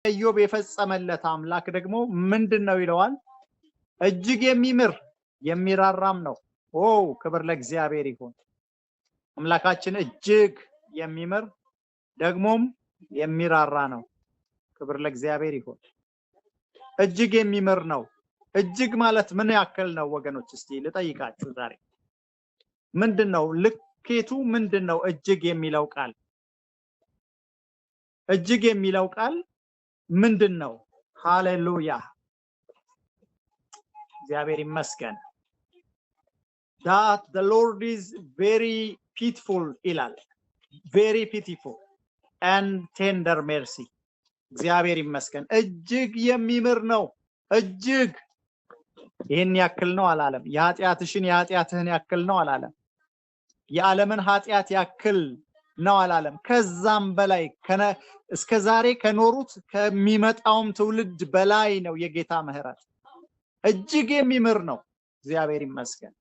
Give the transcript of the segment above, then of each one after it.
ኢዮብ የፈጸመለት አምላክ ደግሞ ምንድነው ይለዋል? እጅግ የሚምር የሚራራም ነው። ክብር ለእግዚአብሔር ይሁን። አምላካችን እጅግ የሚምር ደግሞም የሚራራ ነው። ክብር ለእግዚአብሔር ይሁን። እጅግ የሚምር ነው። እጅግ ማለት ምን ያክል ነው ወገኖች? እስቲ ልጠይቃችሁ ዛሬ ምንድነው ልኬቱ? ምንድነው እጅግ የሚለው ቃል? እጅግ የሚለው ቃል ምንድነው? ሃሌሉያ እግዚአብሔር ይመስገን። that the Lord is very pitiful ይላል። very pitiful and tender mercy እግዚአብሔር ይመስገን። እጅግ የሚምር ነው። እጅግ ይሄን ያክል ነው አላለም። የኃጢአትህን ያክል ነው አላለም። የዓለምን ኃጢአት ያክል ነው አላለም። ከዛም በላይ እስከዛሬ ከኖሩት ከሚመጣውም ትውልድ በላይ ነው የጌታ ምህረት። እጅግ የሚምር ነው። እግዚአብሔር ይመስገን።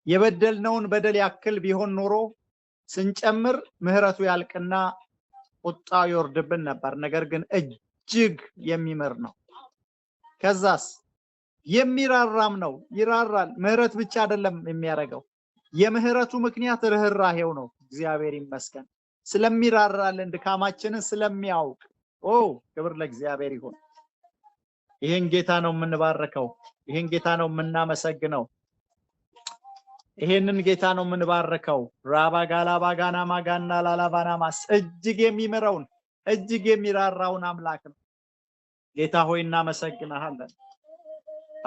የበደልነውን በደል ያክል ቢሆን ኖሮ ስንጨምር ምህረቱ ያልቅና ቁጣው ይወርድብን ነበር። ነገር ግን እጅግ የሚምር ነው። ከዛስ የሚራራም ነው። ይራራል። ምህረት ብቻ አይደለም የሚያረጋው፣ የምህረቱ ምክንያት ርህራሄው ነው። እግዚአብሔር ይመስገን። ስለሚራራልን ድካማችንን ስለሚያውቅ ክብር ለእግዚአብሔር ይሁን። ይሄን ጌታ ነው የምንባርከው። ይሄን ጌታ ነው የምናመሰግነው። ይሄንን ጌታ ነው የምንባርከው። ራባጋላ ባጋና ማጋና ላላባናማስ እጅግ የሚምረውን እጅግ የሚራራውን አምላክ ነው። ጌታ ሆይ እናመሰግናለን።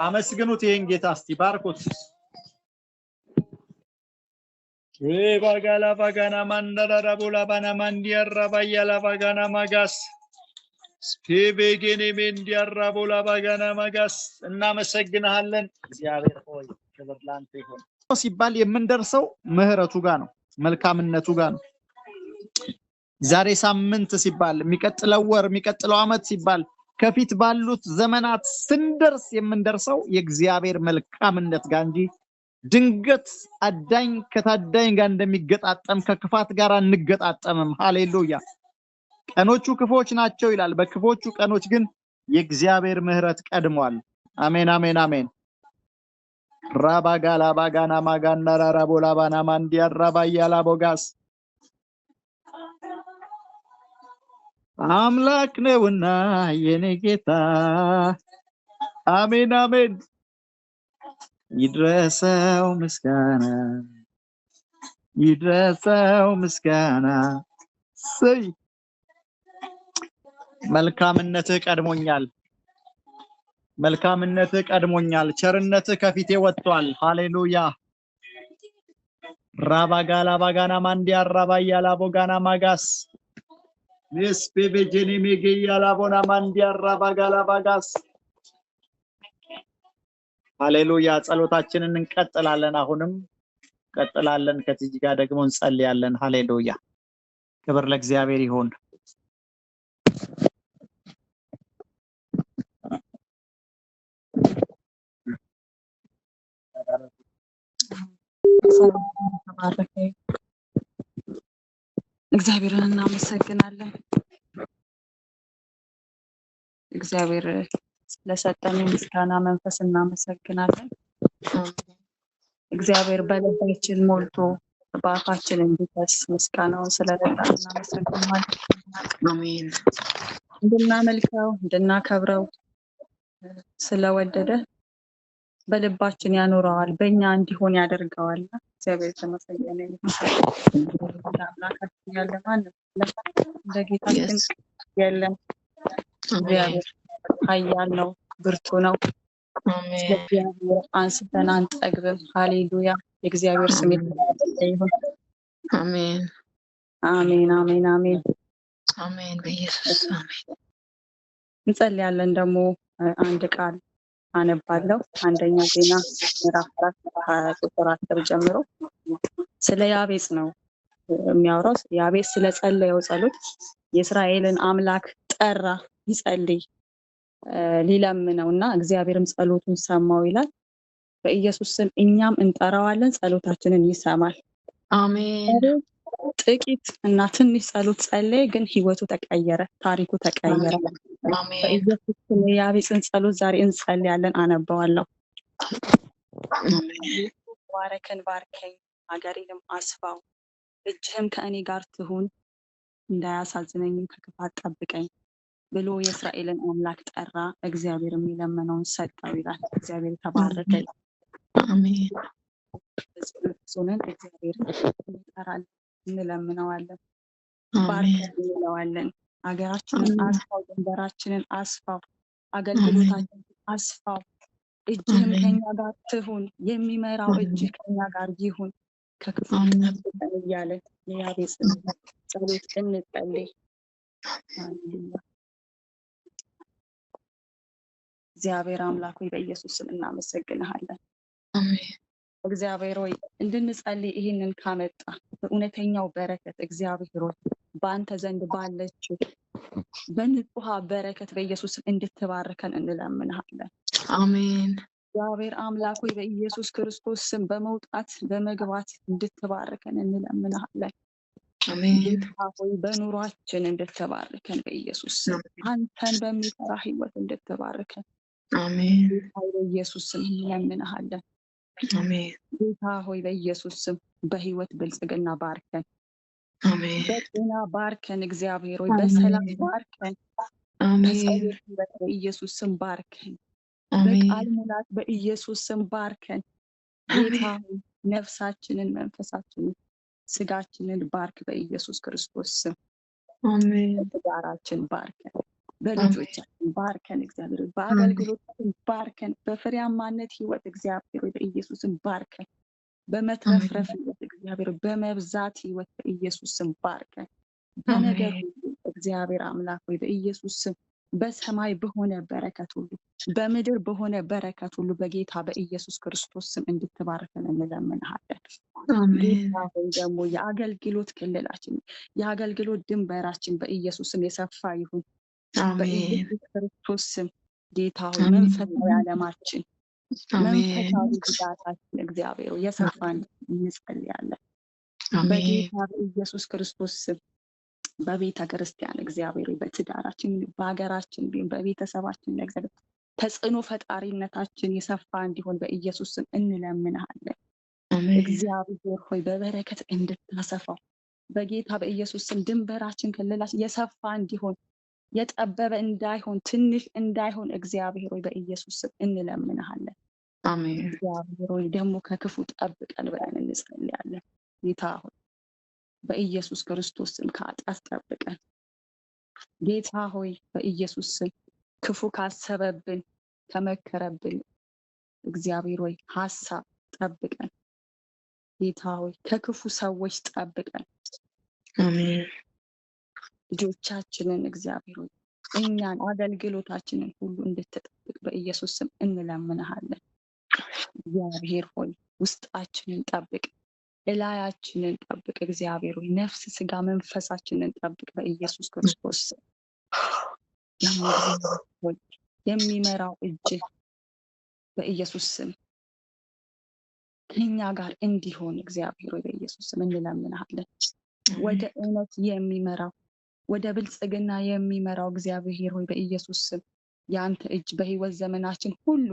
አመስግኑት ይሄን ጌታ እስቲ ባርኩት። ሬባጋላ ባጋና ማንዳራ ቦላባና ማንዲያራ ባያላ ባጋና ማጋስ ስፔቤጌኔ መንዲያራ ቦላባጋና ማጋስ እናመሰግናለን። እግዚአብሔር ሆይ ክብር ላንተ ይሁን። ሲባል የምንደርሰው ምህረቱ ጋር ነው፣ መልካምነቱ ጋር ነው። ዛሬ ሳምንት ሲባል የሚቀጥለው ወር የሚቀጥለው አመት ሲባል ከፊት ባሉት ዘመናት ስንደርስ የምንደርሰው የእግዚአብሔር መልካምነት ጋር እንጂ ድንገት አዳኝ ከታዳኝ ጋር እንደሚገጣጠም ከክፋት ጋር እንገጣጠምም። ሃሌሉያ። ቀኖቹ ክፎች ናቸው ይላል። በክፎቹ ቀኖች ግን የእግዚአብሔር ምህረት ቀድሟል። አሜን አሜን አሜን። ራባጋላ ባጋና ማጋና ራራቦላባና ማንዲያ ራባያላ ቦጋስ አምላክ ነውና የኔ ጌታ። አሜን አሜን። ይድረሰው ምስጋና ይድረሰው ምስጋና። ሰይ መልካምነትህ ቀድሞኛል፣ መልካምነትህ ቀድሞኛል፣ ቸርነትህ ከፊቴ ወጥቷል። ሃሌሉያ። ራባጋላ ባጋና ማንዲያ ራባያላ ቦጋና ማጋስ ለስፔቤጀኒ ሜጌያላ ቦና ማንዲያ ራባጋላ ባጋስ። ሃሌሉያ። ጸሎታችንን እንቀጥላለን። አሁንም እንቀጥላለን። ከዚህ ጋር ደግሞ እንጸልያለን። ሃሌሉያ። ክብር ለእግዚአብሔር ይሁን። እግዚአብሔርን እናመሰግናለን። እግዚአብሔር ስለሰጠን ምስጋና መንፈስ እናመሰግናለን። እግዚአብሔር በልባችን ሞልቶ በአፋችን እንዲፈስ ምስጋናውን ስለረዳን እናመሰግናለን። አሜን። እንድናመልከው እንድናከብረው ስለወደደ በልባችን ያኖረዋል፣ በእኛ እንዲሆን ያደርገዋል። እግዚአብሔር ተመሰገነ ይሁን። አምላካችን ያለ ማንም እንደ ጌታችን የለም። እግዚአብሔር ኃያል ነው፣ ብርቱ ነው። አሜን። አንስተን አንጠግብም። ሃሌሉያ። የእግዚአብሔር ስም ይሁን። አሜን አሜን አሜን አሜን አሜን። በኢየሱስ አሜን። እንጸልያለን። ደግሞ አንድ ቃል አነባለሁ። አንደኛ ዜና ምዕራፍ 4 ቁጥር 10 ጀምሮ ስለ ያቤጽ ነው የሚያወራው። ያቤጽ ስለጸለየው ጸሎት የእስራኤልን አምላክ ጠራ ይጸልይ ሊለምነውና እግዚአብሔርም ጸሎቱን ሰማው ይላል። በኢየሱስ ስም እኛም እንጠራዋለን፣ ጸሎታችንን ይሰማል። አሜን ጥቂት እና ትንሽ ጸሎት ጸለየ፣ ግን ህይወቱ ተቀየረ፣ ታሪኩ ተቀየረ። አሜን በኢየሱስ ስም የያቤጽን ጸሎት ዛሬ እንጸልያለን። አነባዋለሁ። ባረከን፣ ባርከኝ፣ ሀገሬንም አስፋው፣ እጅህም ከእኔ ጋር ትሁን፣ እንዳያሳዝነኝም ከክፋት ጠብቀኝ ብሎ የእስራኤልን አምላክ ጠራ። እግዚአብሔር የሚለመነውን ሰጠው ይላል። እግዚአብሔር ተባረከ። አሜን ሆነን እግዚአብሔርን እንጠራለን፣ እንለምነዋለን፣ አሜን ባርከን እንለዋለን። ሀገራችንን አስፋው፣ ድንበራችንን አስፋው፣ አገልግሎታችንን አስፋው፣ እጅህም አሜን። ከኛ ጋር ትሁን፣ የሚመራው እጅህ ከኛ ጋር ይሁን፣ ከክፉ አሜን። ጠብቀን እያለን የያቤጽን ጸሎት እንጸልይ። ሃሌሉያ። እግዚአብሔር አምላክ ሆይ በኢየሱስ ስም እናመሰግንሃለን። አሜን እግዚአብሔር ሆይ እንድንጸልይ ይህንን ካመጣ በእውነተኛው በረከት እግዚአብሔር ሆይ በአንተ ዘንድ ባለችው በንጹሃ በረከት በኢየሱስ ስም እንድትባርከን እንለምንሃለን። አሜን እግዚአብሔር አምላክ ሆይ በኢየሱስ ክርስቶስ ስም በመውጣት በመግባት እንድትባርከን እንለምንሃለን። አሜን ጌታ ሆይ በኑሯችን እንድትባርከን በኢየሱስ ስም አንተን በሚፈራ ህይወት እንድትባርከን አሜን ጌታ ሆይ በኢየሱስ ስም እንለምንሃለን። አሜን ጌታ ሆይ በኢየሱስ ስም በህይወት ብልጽግና ባርከን፣ አሜን በጤና ባርከን፣ እግዚአብሔር ሆይ በሰላም ባርከን፣ አሜን በጸሎት ህይወት በኢየሱስ ስም ባርከን፣ አሜን በቃል ሙላት በኢየሱስ ስም ባርከን። ጌታ ሆይ ነፍሳችንን፣ መንፈሳችንን፣ ስጋችንን ባርክ በኢየሱስ ክርስቶስ ስም። አሜን በትዳራችን ባርከን፣ በልጆቻችን ባርከን፣ እግዚአብሔር ሆይ በአገልግሎታችን ባርከን፣ በፍሬያማነት ህይወት እግዚአብሔር ሆይ በኢየሱስ ስም ባርከን፣ በመትረፍረፍ ህይወት እግዚአብሔር ሆይ በመብዛት ህይወት በኢየሱስ ስም ባርከን። በነገር ሁሉ እግዚአብሔር አምላክ ሆይ በኢየሱስ ስም በሰማይ በሆነ በረከት ሁሉ በምድር በሆነ በረከት ሁሉ በጌታ በኢየሱስ ክርስቶስ ስም እንድትባርከን እንለምንሃለን። አሜን ጌታ ሆይ ደግሞ የአገልግሎት ክልላችን የአገልግሎት ድንበራችን በኢየሱስ ስም የሰፋ ይሁን አሜን በኢየሱስ ክርስቶስ ስም። ጌታ ሆይ አሜን። መንፈሳዊ ዓለማችን አሜን መንፈሳዊ ጉዳታችን እግዚአብሔር ሆይ የሰፋን እንጸልያለን አሜን በጌታ በኢየሱስ ክርስቶስ ስም። በቤተ ክርስቲያን እግዚአብሔር ሆይ በትዳራችን በሀገራችን በቤተሰባችን እግዚአብሔር ተጽዕኖ ፈጣሪነታችን የሰፋ እንዲሆን በኢየሱስ ስም እንለምንሃለን። አሜን እግዚአብሔር ሆይ በበረከት እንድታሰፋው በጌታ በኢየሱስ ስም ድንበራችን ክልላችን የሰፋ እንዲሆን የጠበበ እንዳይሆን ትንሽ እንዳይሆን እግዚአብሔር ሆይ በኢየሱስ ስም እንለምንሃለን። አሜን እግዚአብሔር ሆይ ደግሞ ከክፉ ጠብቀን ብለን እንጸልያለን። ጌታ ሆይ በኢየሱስ ክርስቶስ ስም ከኃጢአት ጠብቀን። ጌታ ሆይ በኢየሱስ ስም ክፉ ካሰበብን ከመከረብን እግዚአብሔር ሆይ ሀሳብ ጠብቀን። ጌታ ሆይ ከክፉ ሰዎች ጠብቀን። አሜን ልጆቻችንን እግዚአብሔር ሆይ እኛን አገልግሎታችንን ሁሉ እንድትጠብቅ በኢየሱስ ስም እንለምንሃለን። እግዚአብሔር ሆይ ውስጣችንን ጠብቅ፣ እላያችንን ጠብቅ። እግዚአብሔር ሆይ ነፍስ፣ ስጋ፣ መንፈሳችንን ጠብቅ በኢየሱስ ክርስቶስ ስም። ደግሞ እግዚአብሔር ሆይ የሚመራው እጅ በኢየሱስ ስም ከኛ ጋር እንዲሆን እግዚአብሔር ሆይ በኢየሱስ ስም እንለምንሃለን። ወደ እውነት የሚመራው ወደ ብልጽግና የሚመራው እግዚአብሔር ሆይ በኢየሱስ ስም የአንተ እጅ በህይወት ዘመናችን ሁሉ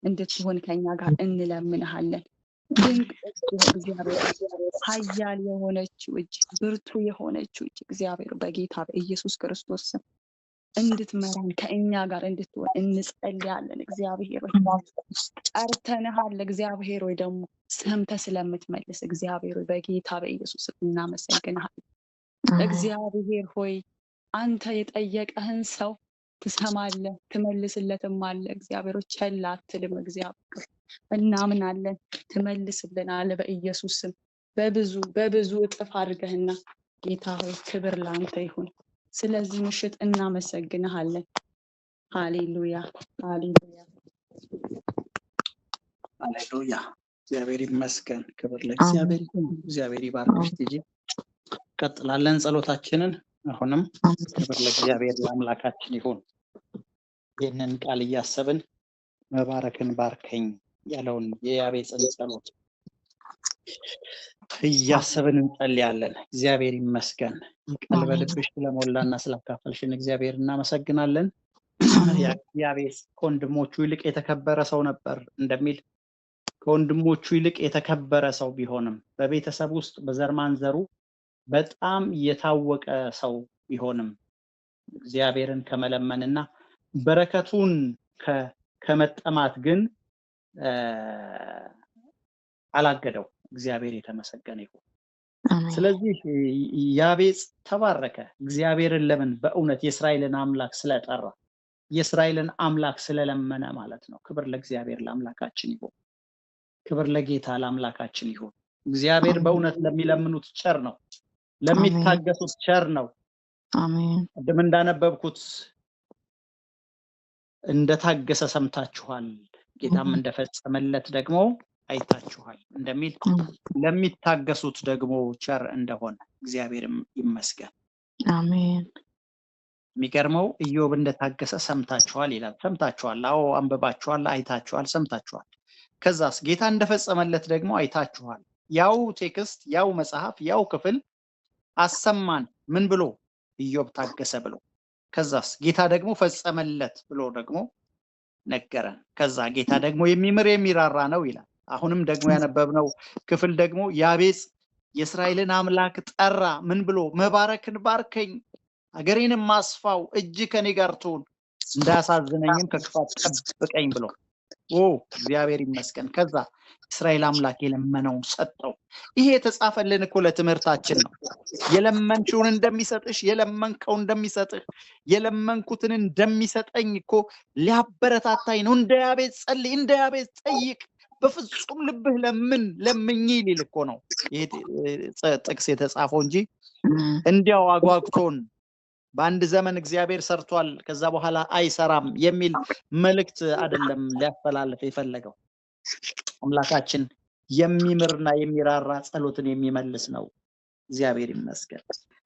እንድትሆን ከኛ ጋር እንለምንሃለን። ድንቅ እጅ እግዚአብሔር ኃያል የሆነችው እጅ ብርቱ የሆነችው እጅ እግዚአብሔር በጌታ በኢየሱስ ክርስቶስ ስም እንድትመራን ከእኛ ጋር እንድትሆን እንጸልያለን። እግዚአብሔር ሆይ ጠርተንሃል። እግዚአብሔር ሆይ ደግሞ ሰምተህ ስለምትመልስ እግዚአብሔር ሆይ በጌታ በኢየሱስ ስም እናመሰግንሃለን። እግዚአብሔር ሆይ አንተ የጠየቀህን ሰው ትሰማለህ፣ ትመልስለትም አለ። እግዚአብሔር ቸል አትልም። እግዚአብሔር እናምናለን፣ ትመልስልናለህ በኢየሱስ ስም በብዙ እጥፍ አድርገህና ጌታ ሆይ ክብር ለአንተ ይሁን። ስለዚህ ምሽት እናመሰግንሃለን። ሃሌሉያ ሃሌሉያ ሃሌሉያ። እግዚአብሔር ይመስገን። ክብር ለእግዚአብሔር ይሁን። እግዚአብሔር ይባርክሽ ቲጂ። ቀጥላለን ጸሎታችንን። አሁንም ክብር ለእግዚአብሔር ለአምላካችን ይሁን። ይህንን ቃል እያሰብን መባረክን ባርከኝ ያለውን የያቤጽን ጸሎት እያሰብን እንጸልያለን። እግዚአብሔር ይመስገን። ቀልበ ልብሽ ስለሞላና ስላካፈልሽን እግዚአብሔር እናመሰግናለን። ያቤጽ ከወንድሞቹ ይልቅ የተከበረ ሰው ነበር እንደሚል ከወንድሞቹ ይልቅ የተከበረ ሰው ቢሆንም በቤተሰብ ውስጥ በዘር ማንዘሩ በጣም የታወቀ ሰው ቢሆንም እግዚአብሔርን ከመለመንና በረከቱን ከመጠማት ግን አላገደው። እግዚአብሔር የተመሰገነ ይሁን። ስለዚህ ያቤጽ ተባረከ። እግዚአብሔርን ለምን? በእውነት የእስራኤልን አምላክ ስለጠራ የእስራኤልን አምላክ ስለለመነ ማለት ነው። ክብር ለእግዚአብሔር ለአምላካችን ይሁን። ክብር ለጌታ ለአምላካችን ይሁን። እግዚአብሔር በእውነት ለሚለምኑት ቸር ነው፣ ለሚታገሱት ቸር ነው። አሜን። ቅድም እንዳነበብኩት እንደታገሰ ሰምታችኋል፣ ጌታም እንደፈጸመለት ደግሞ አይታችኋል እንደሚል ለሚታገሱት ደግሞ ቸር እንደሆነ እግዚአብሔርም ይመስገን። አሜን። የሚገርመው ኢዮብ እንደታገሰ ሰምታችኋል ይላል። ሰምታችኋል፣ አዎ አንብባችኋል፣ አይታችኋል፣ ሰምታችኋል። ከዛስ ጌታ እንደፈጸመለት ደግሞ አይታችኋል። ያው ቴክስት፣ ያው መጽሐፍ፣ ያው ክፍል አሰማን። ምን ብሎ? ኢዮብ ታገሰ ብሎ። ከዛስ ጌታ ደግሞ ፈጸመለት ብሎ ደግሞ ነገረን። ከዛ ጌታ ደግሞ የሚምር የሚራራ ነው ይላል። አሁንም ደግሞ ያነበብነው ክፍል ደግሞ ያቤጽ የእስራኤልን አምላክ ጠራ። ምን ብሎ? መባረክን ባርከኝ፣ አገሬንም ማስፋው፣ እጅ ከኔ ጋር ትሁን፣ እንዳያሳዝነኝም ከክፋት ጠብቀኝ ብሎ እግዚአብሔር ይመስገን። ከዛ እስራኤል አምላክ የለመነውን ሰጠው። ይሄ የተጻፈልን እኮ ለትምህርታችን ነው። የለመንሽውን እንደሚሰጥሽ፣ የለመንከው እንደሚሰጥህ፣ የለመንኩትን እንደሚሰጠኝ እኮ ሊያበረታታኝ ነው። እንደ ያቤጽ ጸልይ፣ እንደ ያቤጽ ጠይቅ፣ በፍጹም ልብህ ለምኝ ሊል እኮ ነው ይሄ ጥቅስ የተጻፈው እንጂ እንዲያው አጓግቶን በአንድ ዘመን እግዚአብሔር ሰርቷል ከዛ በኋላ አይሰራም የሚል መልእክት አይደለም ሊያስተላልፍ የፈለገው። አምላካችን የሚምርና የሚራራ ጸሎትን የሚመልስ ነው። እግዚአብሔር ይመስገን።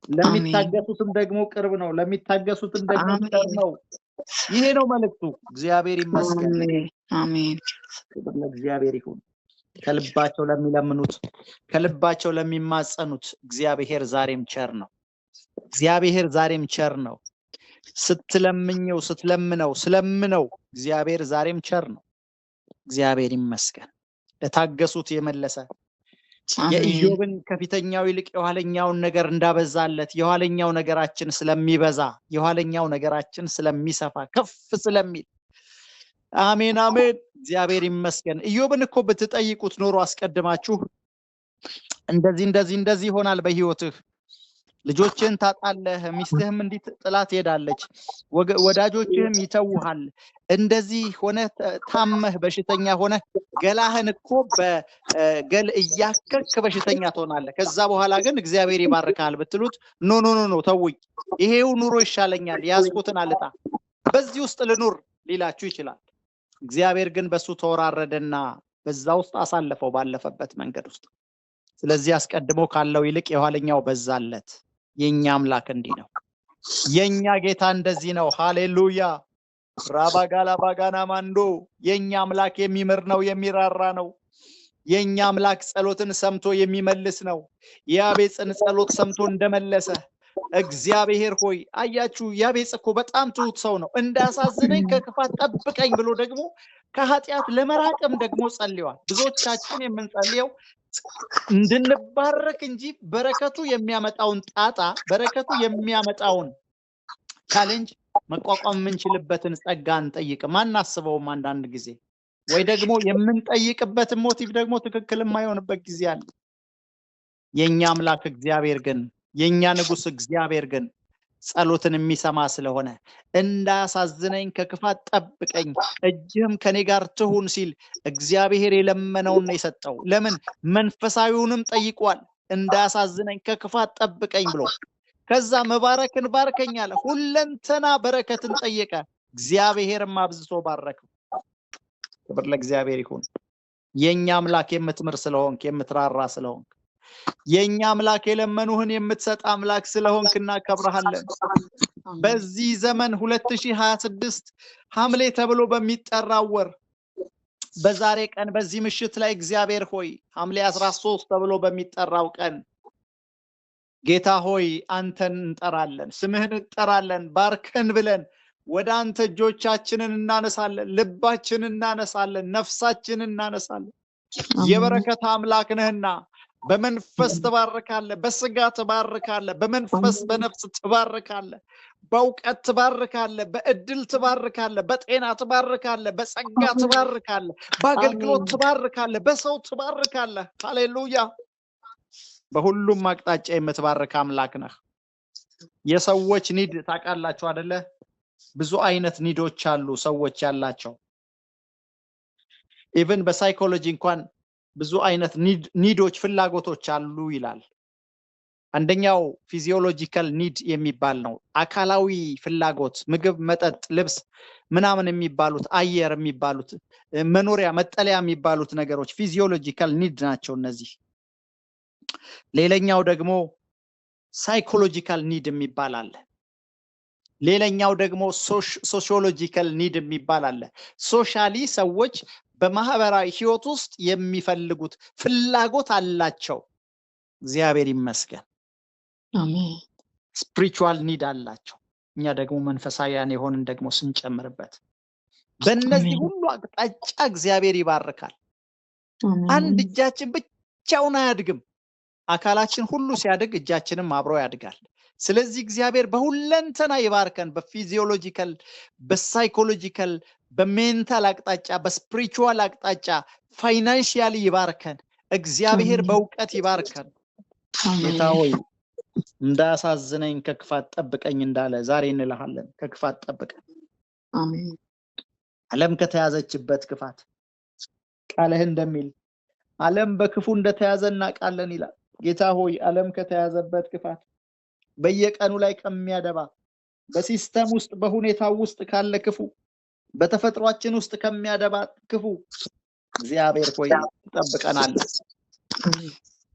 ለሚታገሱትም ደግሞ ቅርብ ነው፣ ለሚታገሱትም ደግሞ ቅርብ ነው። ይሄ ነው መልእክቱ። እግዚአብሔር ይመስገን። አሜን። እግዚአብሔር ይሁን። ከልባቸው ለሚለምኑት፣ ከልባቸው ለሚማጸኑት እግዚአብሔር ዛሬም ቸር ነው። እግዚአብሔር ዛሬም ቸር ነው። ስትለምኘው ስለምነው እግዚአብሔር ዛሬም ቸር ነው። እግዚአብሔር ይመስገን። ለታገሱት የመለሰ የኢዮብን ከፊተኛው ይልቅ የኋለኛውን ነገር እንዳበዛለት የኋለኛው ነገራችን ስለሚበዛ የኋለኛው ነገራችን ስለሚሰፋ ከፍ ስለሚል አሜን አሜን። እግዚአብሔር ይመስገን። ኢዮብን እኮ ብትጠይቁት ኖሮ አስቀድማችሁ እንደዚህ ይሆናል በህይወትህ፣ ልጆችን ታጣለህ፣ ሚስትህም እንዲህ ጥላት ሄዳለች፣ ወዳጆችህም ይተውሃል፣ እንደዚህ ሆነ ታመህ በሽተኛ ሆነ ገላህን እኮ በገል እያከክ በሽተኛ ትሆናለህ፣ ከዛ በኋላ ግን እግዚአብሔር ይባርካል ብትሉት ኖ ተውኝ፣ ይሄው ኑሮ ይሻለኛል፣ ያዝኩትን አልጣ፣ በዚህ ውስጥ ልኑር ሊላችሁ ይችላል። እግዚአብሔር ግን በሱ ተወራረደና በዛ ውስጥ አሳለፈው ባለፈበት መንገድ ውስጥ። ስለዚህ አስቀድሞ ካለው ይልቅ የኋለኛው በዛለት። የኛ አምላክ እንዲህ ነው። የኛ ጌታ እንደዚህ ነው። ሃሌሉያ ራባጋላ ባጋና ማንዶ። የኛ አምላክ የሚምር ነው፣ የሚራራ ነው። የኛ አምላክ ጸሎትን ሰምቶ የሚመልስ ነው። የያቤጽን ጸሎት ሰምቶ እንደመለሰ እግዚአብሔር ሆይ አያችሁ፣ ያቤጽ እኮ በጣም ትሁት ሰው ነው። እንዳሳዝነኝ ከክፋት ጠብቀኝ ብሎ ደግሞ ከኃጢአት ለመራቅም ደግሞ ጸልዋል። ብዙዎቻችን የምንጸልየው እንድንባረክ እንጂ በረከቱ የሚያመጣውን ጣጣ፣ በረከቱ የሚያመጣውን ቻሌንጅ መቋቋም የምንችልበትን ጸጋ እንጠይቅም አናስበውም። አንዳንድ ጊዜ ወይ ደግሞ የምንጠይቅበት ሞቲቭ ደግሞ ትክክል የማይሆንበት ጊዜ አለ። የኛ አምላክ እግዚአብሔር ግን፣ የኛ ንጉስ እግዚአብሔር ግን ጸሎትን የሚሰማ ስለሆነ እንዳያሳዝነኝ ከክፋት ጠብቀኝ፣ እጅህም ከኔ ጋር ትሁን ሲል እግዚአብሔር የለመነውን ነው የሰጠው። ለምን? መንፈሳዊውንም ጠይቋል። እንዳያሳዝነኝ ከክፋት ጠብቀኝ ብሎ ከዛ መባረክን ባርከኝ አለ። ሁለንተና በረከትን ጠየቀ። እግዚአብሔርም አብዝቶ ባረከው። ክብር ለእግዚአብሔር ይሁን። የኛ አምላክ የምትምር ስለሆንክ፣ የምትራራ ስለሆንክ፣ የኛ አምላክ የለመኑህን የምትሰጥ አምላክ ስለሆንክ እናከብርሃለን። በዚህ ዘመን 2026 ሐምሌ ተብሎ በሚጠራው ወር በዛሬ ቀን በዚህ ምሽት ላይ እግዚአብሔር ሆይ ሐምሌ 13 ተብሎ በሚጠራው ቀን ጌታ ሆይ አንተን እንጠራለን፣ ስምህን እንጠራለን። ባርከን ብለን ወደ አንተ እጆቻችንን እናነሳለን፣ ልባችንን እናነሳለን፣ ነፍሳችንን እናነሳለን። የበረከት አምላክ ነህና በመንፈስ ትባርካለህ፣ በስጋ ትባርካለህ፣ በመንፈስ በነፍስ ትባርካለህ፣ በእውቀት ትባርካለህ፣ በእድል ትባርካለህ፣ በጤና ትባርካለህ፣ በጸጋ ትባርካለህ፣ በአገልግሎት ትባርካለህ፣ በሰው ትባርካለህ። ሃሌሉያ! በሁሉም አቅጣጫ የምትባርክ አምላክ ነህ። የሰዎች ኒድ ታውቃላችሁ አይደለ? ብዙ አይነት ኒዶች አሉ ሰዎች ያላቸው። ኢቭን በሳይኮሎጂ እንኳን ብዙ አይነት ኒዶች ፍላጎቶች አሉ ይላል። አንደኛው ፊዚዮሎጂካል ኒድ የሚባል ነው። አካላዊ ፍላጎት፣ ምግብ፣ መጠጥ፣ ልብስ ምናምን የሚባሉት፣ አየር የሚባሉት፣ መኖሪያ መጠለያ የሚባሉት ነገሮች ፊዚዮሎጂካል ኒድ ናቸው እነዚህ። ሌላኛው ደግሞ ሳይኮሎጂካል ኒድ የሚባል አለ። ሌላኛው ደግሞ ሶሺዮሎጂካል ኒድ የሚባል አለ። ሶሻሊ ሰዎች በማህበራዊ ህይወት ውስጥ የሚፈልጉት ፍላጎት አላቸው። እግዚአብሔር ይመስገን። አሜን። ስፒሪቹዋል ኒድ አላቸው። እኛ ደግሞ መንፈሳዊያን የሆንን ደግሞ ስንጨምርበት በእነዚህ ሁሉ አቅጣጫ እግዚአብሔር ይባርካል። አንድ እጃችን ብቻውን አያድግም። አካላችን ሁሉ ሲያድግ እጃችንም አብሮ ያድጋል። ስለዚህ እግዚአብሔር በሁለንተና ይባርከን። በፊዚዮሎጂካል፣ በሳይኮሎጂካል፣ በሜንታል አቅጣጫ፣ በስፒሪቹዋል አቅጣጫ፣ ፋይናንሺያሊ ይባርከን። እግዚአብሔር በእውቀት ይባርከን። ጌታ ሆይ እንዳያሳዝነኝ ከክፋት ጠብቀኝ እንዳለ ዛሬ እንልሃለን። ከክፋት ጠብቀን። አሜን። ዓለም ከተያዘችበት ክፋት ቃልህ እንደሚል ዓለም በክፉ እንደተያዘ እናውቃለን ይላል። ጌታ ሆይ ዓለም ከተያዘበት ክፋት በየቀኑ ላይ ከሚያደባ በሲስተም ውስጥ በሁኔታው ውስጥ ካለ ክፉ በተፈጥሯችን ውስጥ ከሚያደባ ክፉ እግዚአብሔር ሆይ ትጠብቀናለህ።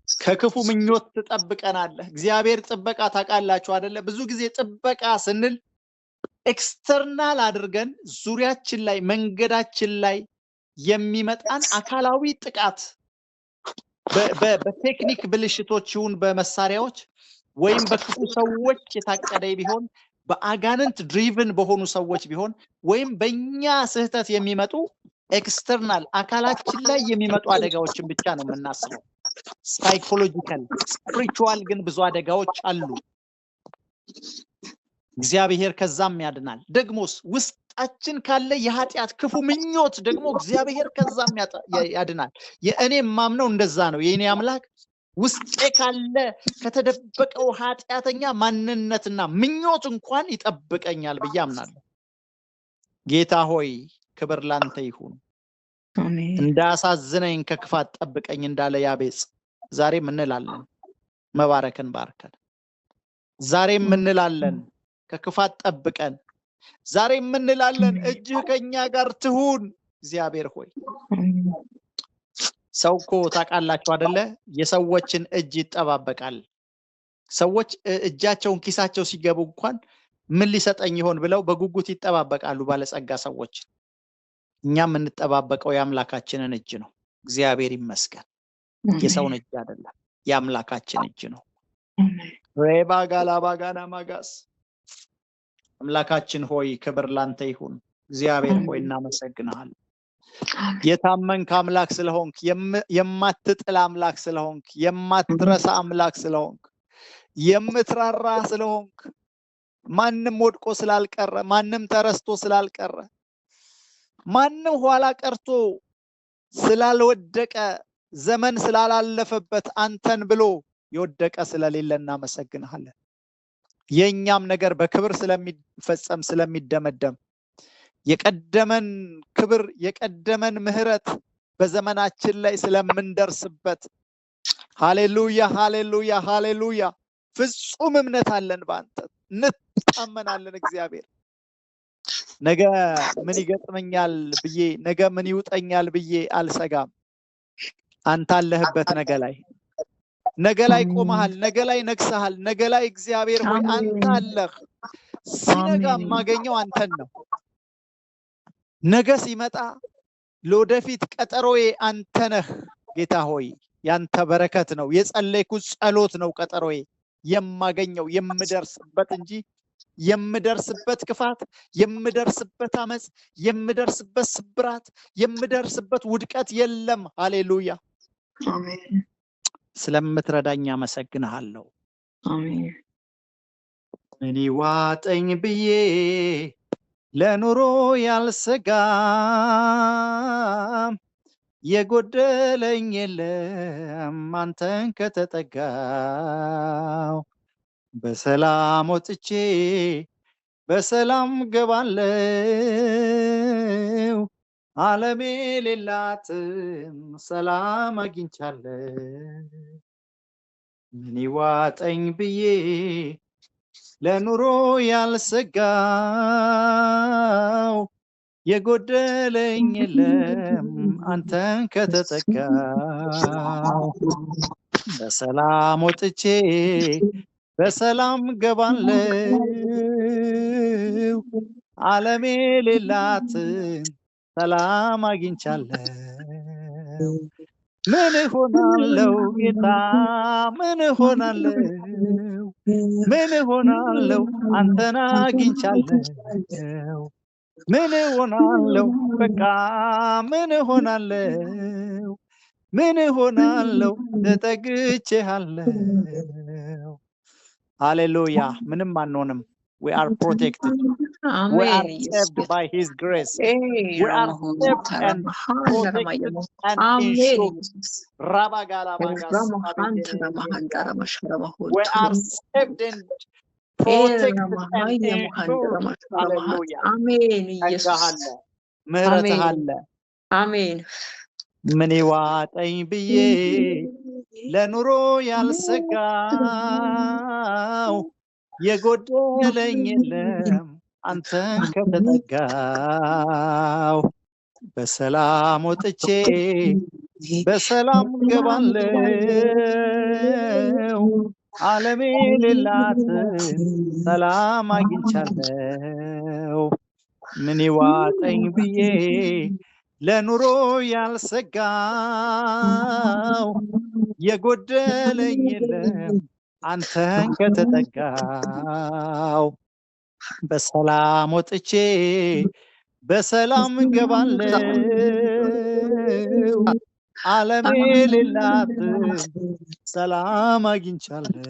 ከክፉ ምኞት ትጠብቀናለህ። እግዚአብሔር ጥበቃ ታውቃላችሁ አይደለ? ብዙ ጊዜ ጥበቃ ስንል ኤክስተርናል አድርገን ዙሪያችን ላይ መንገዳችን ላይ የሚመጣን አካላዊ ጥቃት በቴክኒክ ብልሽቶች ይሁን በመሳሪያዎች ወይም በክፉ ሰዎች የታቀደ ቢሆን በአጋንንት ድሪቭን በሆኑ ሰዎች ቢሆን ወይም በእኛ ስህተት የሚመጡ ኤክስተርናል አካላችን ላይ የሚመጡ አደጋዎችን ብቻ ነው የምናስበው። ሳይኮሎጂካል ስፒሪቹዋል ግን ብዙ አደጋዎች አሉ። እግዚአብሔር ከዛም ያድናል። ደግሞስ ውስጣችን ካለ የኃጢአት ክፉ ምኞት ደግሞ እግዚአብሔር ከዛም ያድናል። የእኔ ማምነው እንደዛ ነው። የእኔ አምላክ ውስጤ ካለ ከተደበቀው ኃጢአተኛ ማንነትና ምኞት እንኳን ይጠብቀኛል ብዬ አምናለሁ። ጌታ ሆይ ክብር ላንተ ይሁን። አሜን። እንዳያሳዝነኝ ከክፋት ጠብቀኝ እንዳለ ያቤጽ ዛሬም እንላለን። መባረክን ባርከን። ዛሬም እንላለን ከክፋት ጠብቀን። ዛሬም እንላለን እጅህ ከኛ ጋር ትሁን። እግዚአብሔር ሆይ ሰው እኮ ታውቃላችሁ አይደለ? የሰዎችን እጅ ይጠባበቃል። ሰዎች እጃቸውን ኪሳቸው ሲገቡ እንኳን ምን ሊሰጠኝ ይሆን ብለው በጉጉት ይጠባበቃሉ ባለጸጋ ሰዎች። እኛም የምንጠባበቀው የአምላካችንን እጅ ነው። እግዚአብሔር ይመስገን። የሰውን እጅ አይደለም፣ የአምላካችን እጅ ነው። ሬባ ጋላባ ጋና ማጋስ አምላካችን ሆይ ክብር ላንተ ይሁን። እግዚአብሔር ሆይ እናመሰግናለን። የታመንክ አምላክ ስለሆንክ፣ የማትጥል አምላክ ስለሆንክ፣ የማትረሳ አምላክ ስለሆንክ፣ የምትራራ ስለሆንክ፣ ማንም ወድቆ ስላልቀረ፣ ማንም ተረስቶ ስላልቀረ፣ ማንም ኋላ ቀርቶ ስላልወደቀ፣ ዘመን ስላላለፈበት አንተን ብሎ የወደቀ ስለሌለ እናመሰግናለን። የኛም ነገር በክብር ስለሚፈጸም ስለሚደመደም የቀደመን ክብር የቀደመን ምህረት በዘመናችን ላይ ስለምንደርስበት ሃሌሉያ ሃሌሉያ ሃሌሉያ ፍጹም እምነት አለን በአንተ እንታመናለን። እግዚአብሔር ነገ ምን ይገጥመኛል ብዬ ነገ ምን ይውጠኛል ብዬ አልሰጋም። አንተ አለህበት ነገ ላይ ቆመሃል፣ ነገ ላይ ነግሰሃል፣ ነገ ላይ እግዚአብሔር ሆይ አንተ አለህ። ሲነጋ ማገኘው አንተን ነው። ነገ ሲመጣ ለወደፊት ቀጠሮዬ አንተ ነህ ጌታ ሆይ ያንተ በረከት ነው የጸለይኩት ጸሎት ነው ቀጠሮዬ የማገኘው የምደርስበት እንጂ የምደርስበት ክፋት የምደርስበት አመጽ የምደርስበት ስብራት የምደርስበት ውድቀት የለም ሃሌሉያ አሜን ስለምትረዳኝ አመሰግንሃለሁ አሜን እኔ ዋጠኝ ብዬ ለኑሮ ያልሰጋም የጎደለኝ የለም አንተን ከተጠጋው በሰላም ወጥቼ በሰላም ገባለው ዓለሜ ሌላትን ሰላም አግኝቻለሁ ምን ይዋጠኝ ብዬ ለኑሮ ያልሰጋው የጎደለኝ የለም አንተን ከተጠጋው በሰላም ወጥቼ በሰላም ገባለው ዓለሜ ሌላትን ሰላም አግኝቻለሁ ምን ሆናለው ጌታ ምን ሆናለው አንተን አግኝቻለሁ ምን ሆናለው በቃ ምን ሆናለው ተጠግቼሃለሁ ሃሌሉያ ምንም አንሆንም we are protected we are saved by his grace we are saved and protected and ensured rabagala magas we are saved and protected and ensured hallelujah አሜን ኢየሱስ ምህረትህ አለ አሜን ምን ይዋጠኝ ብዬ ለኑሮ ያልሰጋው የጎደለኝ የለም አንተን ከተጠጋው በሰላም ወጥቼ በሰላም ገባለው ዓለሜ ሌላትን ሰላም አግኝቻለሁ ምን ይዋጠኝ ብዬ ለኑሮ ያልሰጋው የጎደለኝ የለም አንተን ከተጠጋው በሰላም ወጥቼ በሰላም ገባለው ዓለሜ ሌላትን ሰላም አግኝቻለሁ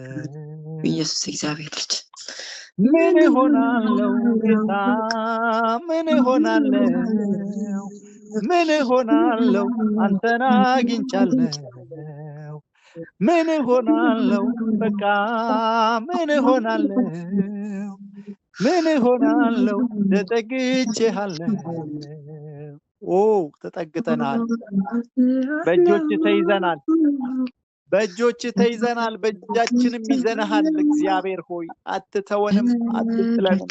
ኢየሱስ እግዚአብሔር ልጅ ምን ሆናለው ጌታ ምን ሆናለው አንተን አግኝቻለሁ ምን ሆናለው በቃ ምን ሆናለው ተጠግቼሃለሁ ኦ ተጠግተናል በእጆች ተይዘናል በእጃችንም ይዘናል እግዚአብሔር ሆይ አትተወንም አትጥለንም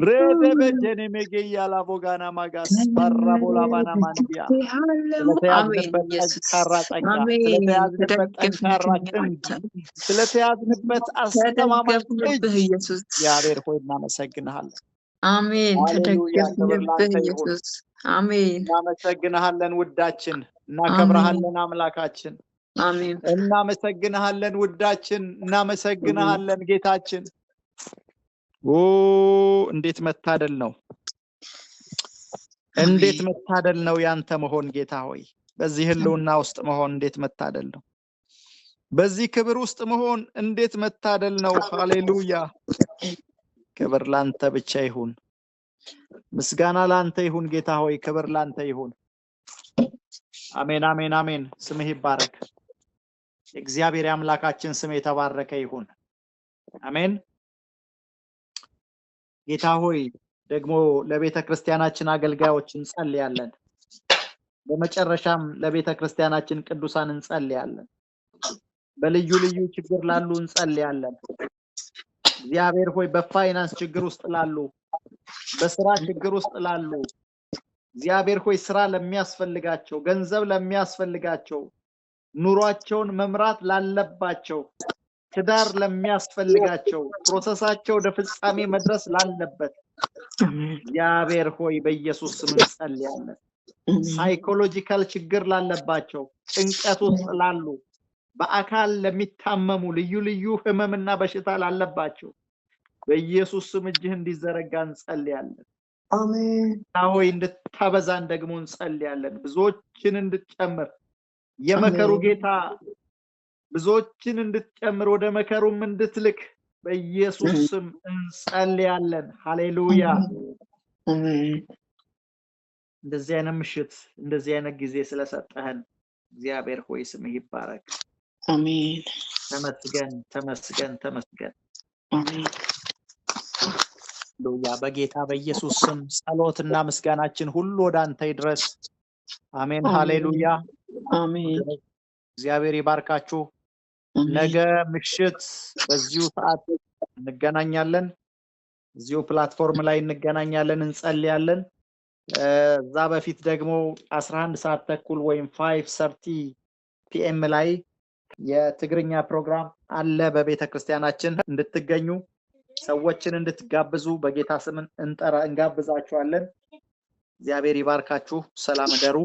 ረደ በጀኔ መገያ ላቦጋና ማጋስ ባራቦላ ባና ማንዲያ ስለተያዝንበት አስተማማኝ ኢየሱስ እግዚአብሔር ሆይ እናመሰግንሃለን አሜን ተደገፍንብህ ኢየሱስ አሜን እናመሰግንሃለን ውዳችን እናከብርሃለን አምላካችን አሜን እናመሰግንሃለን ውዳችን እናመሰግንሃለን ጌታችን ኦ እንዴት መታደል ነው ያንተ መሆን ጌታ ሆይ በዚህ ህልውና ውስጥ መሆን እንዴት መታደል ነው በዚህ ክብር ውስጥ መሆን እንዴት መታደል ነው ሃሌሉያ ክብር ላንተ ብቻ ይሁን ምስጋና ላንተ ይሁን ጌታ ሆይ ክብር ላንተ ይሁን አሜን አሜን አሜን ስምህ ይባረክ እግዚአብሔር አምላካችን ስም የተባረከ ይሁን አሜን ጌታ ሆይ ደግሞ ለቤተ ክርስቲያናችን አገልጋዮች እንጸልያለን በመጨረሻም ለቤተ ክርስቲያናችን ቅዱሳን እንጸልያለን በልዩ ልዩ ችግር ላሉ እንጸልያለን እግዚአብሔር ሆይ በፋይናንስ ችግር ውስጥ ላሉ በስራ ችግር ውስጥ ላሉ እግዚአብሔር ሆይ ስራ ለሚያስፈልጋቸው ገንዘብ ለሚያስፈልጋቸው ኑሯቸውን መምራት ላለባቸው ትዳር ለሚያስፈልጋቸው ፕሮሰሳቸው ወደ ፍጻሜ መድረስ ላለበት እግዚአብሔር ሆይ በኢየሱስ ስም እንጸልያለን ሳይኮሎጂካል ችግር ላለባቸው ጭንቀት ውስጥ ላሉ በአካል ለሚታመሙ ልዩ ልዩ ህመምና በሽታ ላለባቸው በኢየሱስ ስም እጅህ እንዲዘረጋ እንጸልያለን። አሜን ሆይ እንድታበዛን ደግሞ እንጸልያለን። ብዙዎችን እንድትጨምር የመከሩ ጌታ ብዙዎችን እንድትጨምር ወደ መከሩም እንድትልክ በኢየሱስ ስም እንጸልያለን። ሃሌሉያ። አሜን እንደዚህ አይነት ምሽት እንደዚህ አይነት ጊዜ ስለሰጠህን እግዚአብሔር ሆይ ስምህ ይባረክ። አሜን ተመስገን ተመስገን ተመስገን። አሜን ሃሌሉያ። በጌታ በኢየሱስ ስም ጸሎትና ምስጋናችን ሁሉ ወደ አንተ ይድረስ። አሜን ሃሌሉያ። አሜን እግዚአብሔር ይባርካችሁ። ነገ ምሽት በዚሁ ሰዓት እንገናኛለን። እዚሁ ፕላትፎርም ላይ እንገናኛለን፣ እንጸልያለን። እዛ በፊት ደግሞ 11 ሰዓት ተኩል ወይም 5:30 PM ላይ የትግርኛ ፕሮግራም አለ በቤተክርስቲያናችን። እንድትገኙ ሰዎችን እንድትጋብዙ በጌታ ስም እንጋብዛችኋለን። እግዚአብሔር ይባርካችሁ። ሰላም እደሩ።